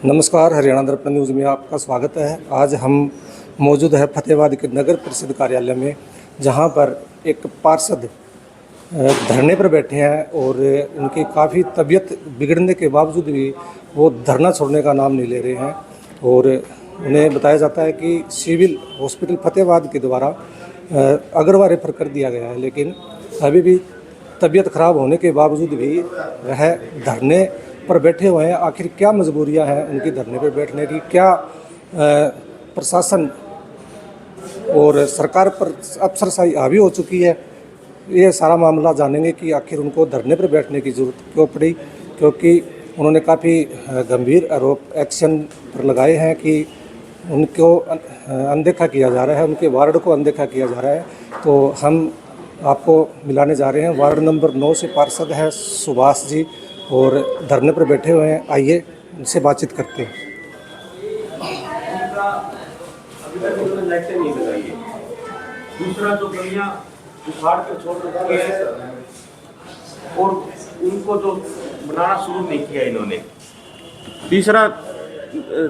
नमस्कार, हरियाणा दर्पण न्यूज़ में आपका स्वागत है। आज हम मौजूद है फतेहाबाद के नगर परिषद कार्यालय में, जहां पर एक पार्षद धरने पर बैठे हैं और उनकी काफ़ी तबीयत बिगड़ने के बावजूद भी वो धरना छोड़ने का नाम नहीं ले रहे हैं। और उन्हें बताया जाता है कि सिविल हॉस्पिटल फतेहाबाद के द्वारा अग्रवा रेफर कर दिया गया है, लेकिन अभी भी तबीयत खराब होने के बावजूद भी वह धरने पर बैठे हुए हैं। आखिर क्या मजबूरियां हैं उनकी धरने पर बैठने की, क्या प्रशासन और सरकार पर अफसरशाही हावी हो चुकी है, ये सारा मामला जानेंगे कि आखिर उनको धरने पर बैठने की ज़रूरत क्यों पड़ी। क्योंकि उन्होंने काफ़ी गंभीर आरोप एक्शन पर लगाए हैं कि उनको अनदेखा किया जा रहा है, उनके वार्ड को अनदेखा किया जा रहा है। तो हम आपको मिलाने जा रहे हैं, वार्ड नंबर 9 से पार्षद है सुभाष जी और धरने पर बैठे हुए हैं। आइए उनसे बातचीत करते हैं। अभी तक उन्होंने लाइटें नहीं लगाई है। दूसरा, जो गलियां उखाड़ कर छोड़ रखी है और उनको जो बनाना शुरू नहीं किया इन्होंने। तीसरा,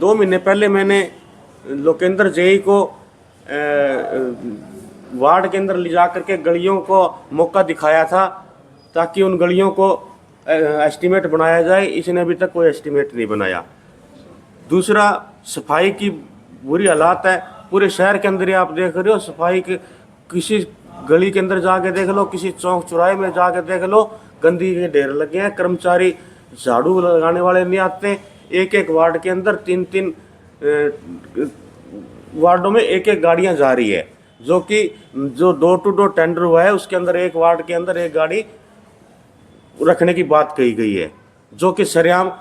2 महीने पहले मैंने लोकेंद्र जेई को वार्ड के अंदर ले जा करके गलियों को मौका दिखाया था ताकि उन गलियों को एस्टीमेट बनाया जाए। इसने अभी तक कोई एस्टीमेट नहीं बनाया। दूसरा, सफाई की बुरी हालात है। पूरे शहर के अंदर ही आप देख रहे हो, सफाई के किसी गली के अंदर जाके देख लो, किसी चौक चौराहे में जाके देख लो, गंदगी के ढेर लगे हैं। कर्मचारी झाड़ू लगाने वाले नहीं आते। एक एक वार्ड के अंदर 3-3 वार्डों में एक एक गाड़ियां जा रही है, जो डोर टू डोर टेंडर हुआ है उसके अंदर एक वार्ड के अंदर एक गाड़ी रखने की बात कही गई है, जो कि सरेआम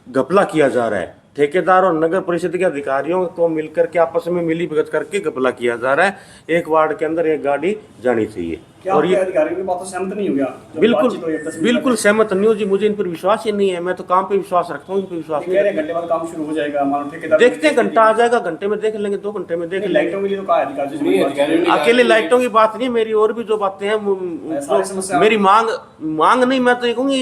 घपला किया जा रहा है। ठेकेदार और नगर परिषद के अधिकारियों को मिलकर के आपस में मिली भगत करके घपला किया जा रहा है। एक वार्ड के अंदर एक गाड़ी जानी चाहिए। और ये अधिकारियों की बातों से सहमत नहीं हो गया? बिल्कुल सहमत नहीं हो जी। मुझे इन पर विश्वास ही नहीं है। मैं तो काम पे विश्वास रखता हूँ, इन पर विश्वास नहीं। घंटे बाद काम शुरू हो जाएगा, देखते हैं। घंटा आ जाएगा, घंटे में देख लेंगे, 2 घंटे में देख लेंगे। लाइटों के लिए तो कहा अधिकारी, अकेले लाइटों की बात नहीं, मेरी और भी जो बातें हैं, मेरी मांग नहीं, मैं तो ये कहूँगी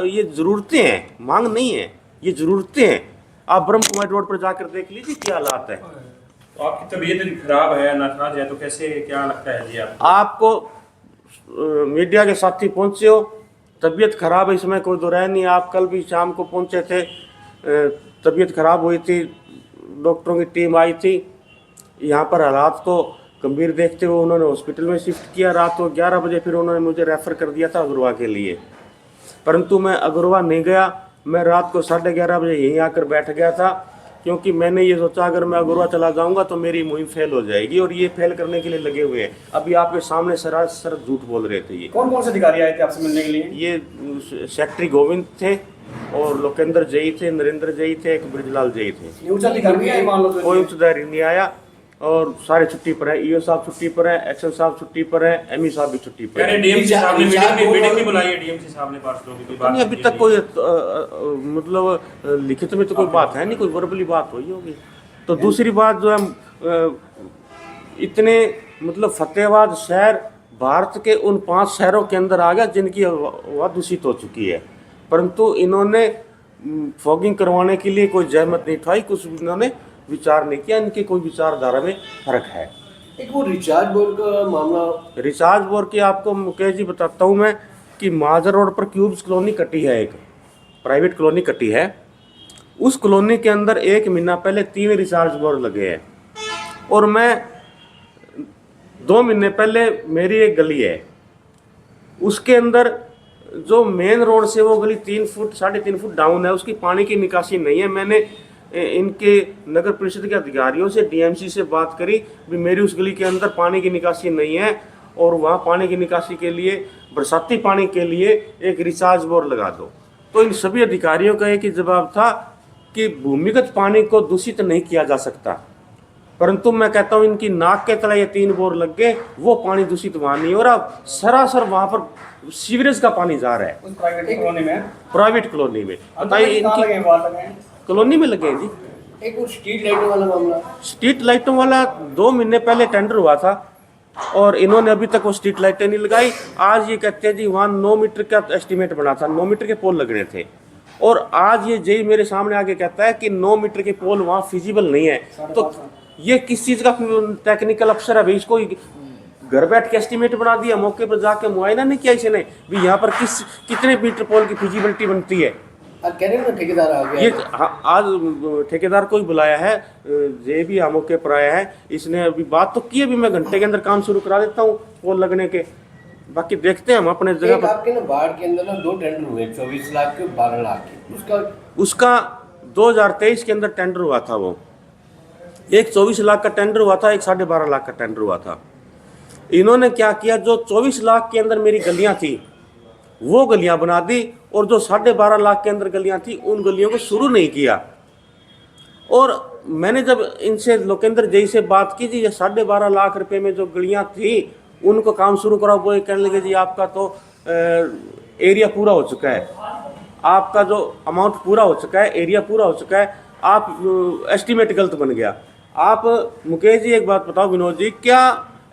ये जरूरतें हैं, मांग नहीं है, ये जरूरतें हैं। आप ब्रह्म कुमारी रोड पर जाकर देख लीजिए क्या हालात है। तो आपकी तबीयत खराब है, नाराज है, तो कैसे क्या लगता है जी आपको मीडिया के साथी पहुंचे हो, तबीयत खराब है, इसमें कोई दो राय नहीं। आप कल भी शाम को पहुंचे थे, तबीयत खराब हुई थी, डॉक्टरों की टीम आई थी। यहाँ पर हालात को गंभीर देखते हुए उन्होंने हॉस्पिटल में शिफ्ट किया। रात को 11 बजे फिर उन्होंने मुझे रेफ़र कर दिया था अग्रवा के लिए, परंतु मैं अग्रवा नहीं गया। मैं रात को 11:30 बजे यहीं आकर बैठ गया था, क्योंकि मैंने ये सोचा अगर मैं अग्रवा चला जाऊंगा तो मेरी मुहिम फेल हो जाएगी, और ये फेल करने के लिए लगे हुए हैं। अभी आपके सामने सरासर झूठ बोल रहे थे। ये कौन से अधिकारी आए थे आपसे मिलने के लिए? ये सेक्रेटरी गोविंद थे और लोकेंद्र जेई थे, नरेंद्र जेई थे, एक ब्रिजलाल जेई थे। कोई उच्च अधिकारी नहीं आया और सारे छुट्टी पर है। ईओ साहब छुट्टी पर है, एक्शन साहब छुट्टी पर है, एमई साहब भी छुट्टी पर है। डीएमसी साहब ने मीटिंग नहीं बुलाई है, डीएमसी साहब ने पार्षदों की कोई बात नहीं, अभी तक कोई मतलब लिखित में तो कोई बात है नहीं, कोई वर्बली बात हुई होगी। तो दूसरी बात जो है, इतने मतलब फतेहाबाद शहर भारत के उन 5 शहरों के अंदर आ गया जिनकी हवा दूषित हो चुकी है, परंतु इन्होंने फॉगिंग करवाने के लिए कोई जहमत नहीं उठाई, कुछ इन्होंने विचार नहीं किया। इनकी कोई विचारधारा में फर्क है। एक वो रिचार्ज बोर्ड का मामला, रिचार्ज बोर्ड की आपको मुकेश जी बताता हूँ मैं कि महाजर रोड पर क्यूब्स कॉलोनी कटी है, एक प्राइवेट कॉलोनी कटी है। उस कॉलोनी के अंदर 1 महीना पहले 3 रिचार्ज बोर्ड लगे हैं, और मैं 2 महीने पहले मेरी एक गली है, उसके अंदर जो मेन रोड से वो गली 3 फुट 3.5 फुट डाउन है, उसकी पानी की निकासी नहीं है। मैंने इनके नगर परिषद के अधिकारियों से, डीएमसी से बात करी भी मेरी उस गली के अंदर पानी की निकासी नहीं है, और वहाँ पानी की निकासी के लिए, बरसाती पानी के लिए एक रिचार्ज बोर लगा दो। तो इन सभी अधिकारियों का एक ही जवाब था कि भूमिगत पानी को दूषित नहीं किया जा सकता, परंतु मैं कहता हूँ इनकी नाक के तले ये 3 बोर लग गए, वो पानी दूषित वहाँ नहीं हो रहा, सरासर वहाँ पर सीवरेज का पानी जा रहा है। उस प्राइवेट कॉलोनी में बताइए, इनकी कॉलोनी में लगे हैं जी। एक वो स्ट्रीट लाइटों वाला मामला, स्ट्रीट लाइटों वाला 2 महीने पहले टेंडर हुआ था, और इन्होंने अभी तक वो स्ट्रीट लाइटें नहीं लगाई। आज ये कहते हैं जी वहाँ 9 मीटर का एस्टीमेट बना था, 9 मीटर के पोल लगने थे, और आज ये जेई मेरे सामने आके कहता है कि 9 मीटर के पोल वहाँ फिजिबल नहीं है। तो ये किस चीज़ का टेक्निकल अफसर है भाई? इसको घर बैठ के एस्टिमेट बना दिया, मौके पर जाके मुआयना नहीं किया इसने भी यहाँ पर कितने मीटर पोल की फिजिबिलिटी बनती है। कह रहे हैं ना ठेकेदार आ गया ये आज ठेकेदार को ही बुलाया है, ये भी हम मौके पर आया है। इसने अभी बात तो की, अभी मैं घंटे के अंदर काम शुरू करा देता हूँ पोल लगने के। बाकी देखते हैं हम अपने जगह पर। आपके ना वार्ड के अंदर ना 2 टेंडर हुए, 24 लाख के 12 लाख के। उसका 2023 के अंदर टेंडर हुआ था। वो एक 24 लाख का टेंडर हुआ था, एक 12.5 लाख का टेंडर हुआ था। इन्होंने क्या किया, जो 24 लाख के अंदर मेरी गलियां थी वो गलियां बना दी, और जो 12.5 लाख के अंदर गलियां थी उन गलियों को शुरू नहीं किया। और मैंने जब इनसे लोकेंद्र जी से बात की, जी ये 12.5 लाख रुपए में जो गलियां थी उनको काम शुरू करा, वो कहने लगे जी आपका तो एरिया पूरा हो चुका है, आपका जो अमाउंट पूरा हो चुका है, एरिया पूरा हो चुका है, आप एस्टीमेट गलत बन गया। आप मुकेश जी एक बात बताओ, विनोद जी, क्या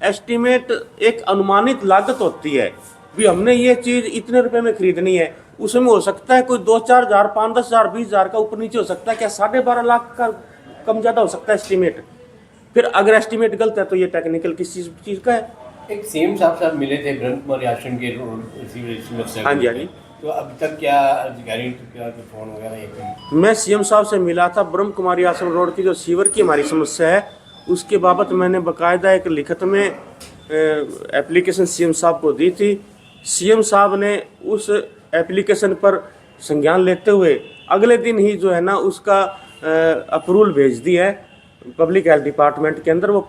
एस्टीमेट एक अनुमानित लागत होती है भी हमने ये चीज़ इतने रुपए में खरीदनी है, उसमें हो सकता है कोई 2-4 हज़ार, 5-10 हज़ार, 20 हज़ार का ऊपर नीचे हो सकता है, क्या 12.5 लाख का कम ज़्यादा हो सकता है एस्टीमेट? फिर अगर एस्टीमेट गलत है तो ये टेक्निकल किस चीज़ का है? एक सीएम साहब मिले थे ब्रह्म कुमारी आश्रम के सीवरेज। हाँ जी, हाँ जी। तो अभी तक क्या अधिकारी क्या फोन वगैरह? मैं सीएम साहब से मिला था। ब्रह्म कुमारी आश्रम रोड की जो सीवर की हमारी समस्या है उसके बाबत मैंने बाकायदा एक लिखित में एप्लीकेशन सीएम साहब को दी थी। सीएम साहब ने उस एप्लीकेशन पर संज्ञान लेते हुए अगले दिन ही जो है ना उसका अप्रूवल भेज दी है पब्लिक हेल्थ डिपार्टमेंट के अंदर। वो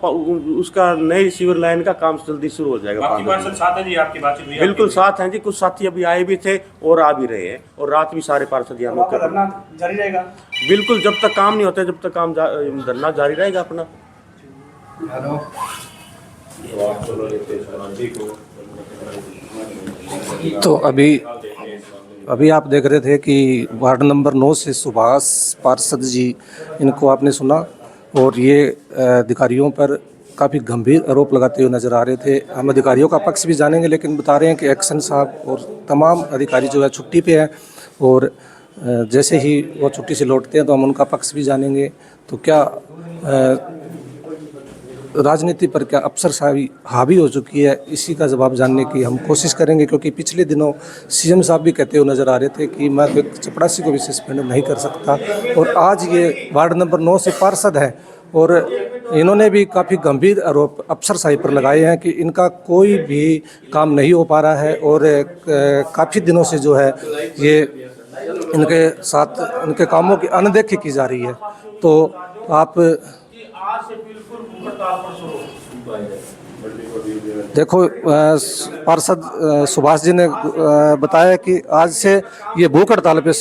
उसका नई सीवर लाइन का काम जल्दी शुरू हो जाएगा। बाकी पार्षद साथ हैं जी, आपकी बातचीत हुई? बिल्कुल साथ हैं जी, कुछ साथी अभी आए भी थे और आ भी रहे हैं, और रात भी सारे पार्षद यहाँ मौके पर। धरना जारी रहेगा? बिल्कुल, जब तक काम नहीं होता जब तक काम धरना जारी रहेगा अपना। तो अभी आप देख रहे थे कि वार्ड नंबर 9 से सुभाष पार्षद जी, इनको आपने सुना, और ये अधिकारियों पर काफ़ी गंभीर आरोप लगाते हुए नज़र आ रहे थे। हम अधिकारियों का पक्ष भी जानेंगे, लेकिन बता रहे हैं कि एक्शन साहब और तमाम अधिकारी जो है छुट्टी पे हैं, और जैसे ही वो छुट्टी से लौटते हैं तो हम उनका पक्ष भी जानेंगे। तो क्या राजनीति पर क्या अफसरशाही हावी हो चुकी है, इसी का जवाब जानने की हम कोशिश करेंगे। क्योंकि पिछले दिनों सीएम साहब भी कहते हुए नज़र आ रहे थे कि मैं एक चपरासी को भी सस्पेंड नहीं कर सकता, और आज ये वार्ड नंबर 9 से पार्षद हैं और इन्होंने भी काफ़ी गंभीर आरोप अफसरशाही पर लगाए हैं कि इनका कोई भी काम नहीं हो पा रहा है, और काफ़ी दिनों से जो है ये इनके साथ इनके कामों की अनदेखी की जा रही है। तो आप देखो, पार्षद सुभाष जी ने बताया कि आज से ये भूख हड़ताल पे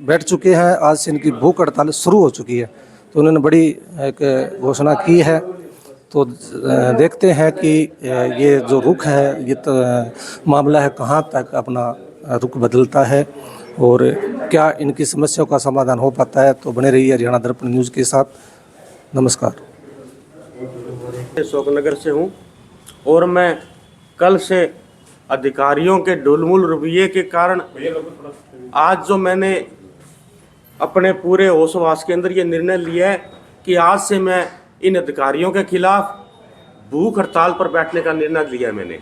बैठ चुके हैं, आज से इनकी भूख हड़ताल शुरू हो चुकी है। तो उन्होंने बड़ी एक घोषणा की है। तो देखते हैं कि ये जो रुख है, ये तो मामला है, कहाँ तक अपना रुख बदलता है और क्या इनकी समस्याओं का समाधान हो पाता है। तो बने रहिए हरियाणा दर्पण न्यूज़ के साथ। नमस्कार। अशोकनगर से हूँ, और मैं कल से अधिकारियों के ढुलमुल रवैये के कारण आज जो मैंने अपने पूरे होशवास के अंदर ये निर्णय लिया है कि आज से मैं इन अधिकारियों के खिलाफ भूख हड़ताल पर बैठने का निर्णय लिया है मैंने।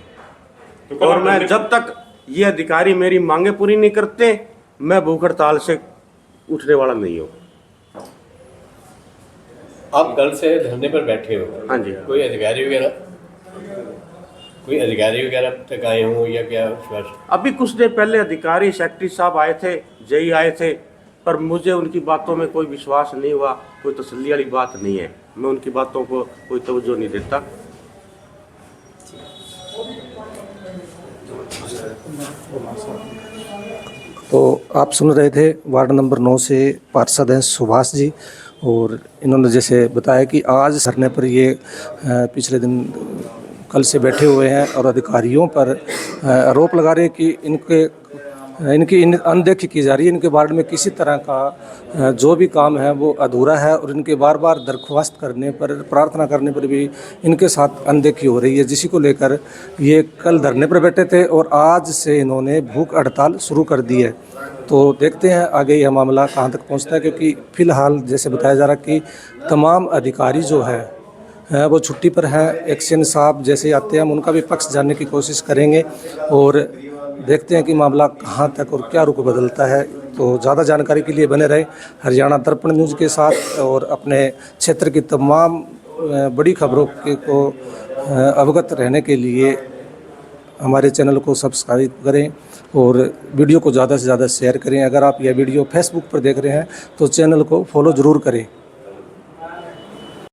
और मैं जब तक ये अधिकारी मेरी मांगे पूरी नहीं करते, मैं भूख हड़ताल से उठने वाला नहीं हूँ। आप कल से धरने पर बैठे हो? हाँ जी। कोई अधिकारी वगैरह तक आए हो या क्या? अभी कुछ देर पहले अधिकारी सेक्रेटरी साहब आए थे, जेई आए थे, पर मुझे उनकी बातों में कोई विश्वास नहीं हुआ, कोई तसल्ली वाली बात नहीं है। मैं उनकी बातों को कोई तवज्जो नहीं देता। तो आप सुन रहे थे वार्ड नंबर 9 से पार्षद हैं सुभाष जी, और इन्होंने जैसे बताया कि आज धरने पर ये पिछले दिन कल से बैठे हुए हैं और अधिकारियों पर आरोप लगा रहे हैं कि इनकी अनदेखी की जा रही है। इनके वार्ड में किसी तरह का जो भी काम है वो अधूरा है, और इनके बार बार दरख्वास्त करने पर, प्रार्थना करने पर भी इनके साथ अनदेखी हो रही है, जिसी को लेकर ये कल धरने पर बैठे थे और आज से इन्होंने भूख हड़ताल शुरू कर दी है। तो देखते हैं आगे यह मामला कहाँ तक पहुँचता है, क्योंकि फ़िलहाल जैसे बताया जा रहा है कि तमाम अधिकारी जो है वो छुट्टी पर हैं। एक्शन साहब जैसे आते हैं हम उनका भी पक्ष जानने की कोशिश करेंगे और देखते हैं कि मामला कहाँ तक और क्या रुख बदलता है। तो ज़्यादा जानकारी के लिए बने रहे हरियाणा दर्पण न्यूज़ के साथ और अपने क्षेत्र की तमाम बड़ी खबरों को अवगत रहने के लिए हमारे चैनल को सब्सक्राइब करें और वीडियो को ज़्यादा से ज़्यादा शेयर करें। अगर आप यह वीडियो फेसबुक पर देख रहे हैं तो चैनल को फॉलो ज़रूर करें।